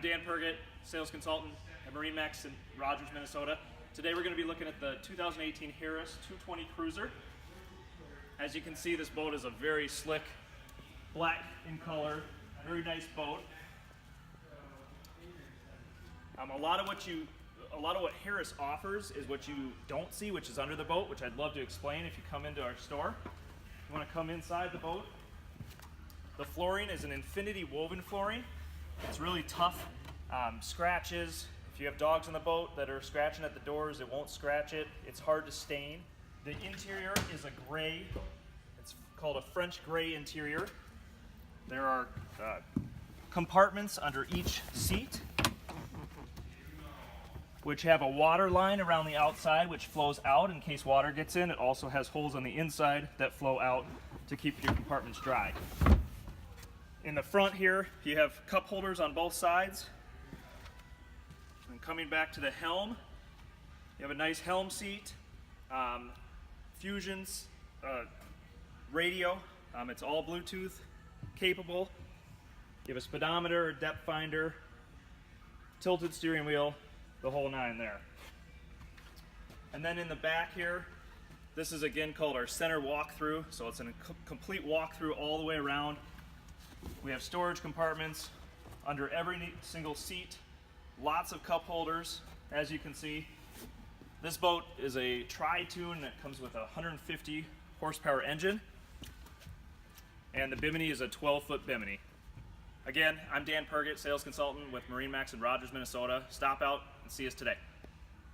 Dan Pergett, sales consultant at MarineMax in Rogers, Minnesota. Today we're going to be looking at the 2018 Harris 220 Cruiser. As you can see, this boat is a very slick, black in color, very nice boat. A lot of what Harris offers is what you don't see, which is under the boat, which I'd love to explain if you come into our store. You want to come inside the boat. The flooring is an infinity woven flooring. It's really tough, scratches. If you have dogs on the boat that are scratching at the doors, it won't scratch it. It's hard to stain. The interior is a gray. It's called a French gray interior. There are compartments under each seat, which have a water line around the outside which flows out in case water gets in. It also has holes on the inside that flow out to keep your compartments dry. In the front here, you have cup holders on both sides. And coming back to the helm, you have a nice helm seat, fusions, radio. It's all Bluetooth capable. You have a speedometer, a depth finder, tilted steering wheel, the whole nine there. And then in the back here, this is again called our center walkthrough. So it's a complete walkthrough all the way around. We have storage compartments under every single seat, lots of cup holders, as you can see. This boat is a tri-tune that comes with a 150 horsepower engine, and the bimini is a 12-foot bimini. Again, I'm Dan Pergett, sales consultant with MarineMax in Rogers, Minnesota. Stop out and see us today.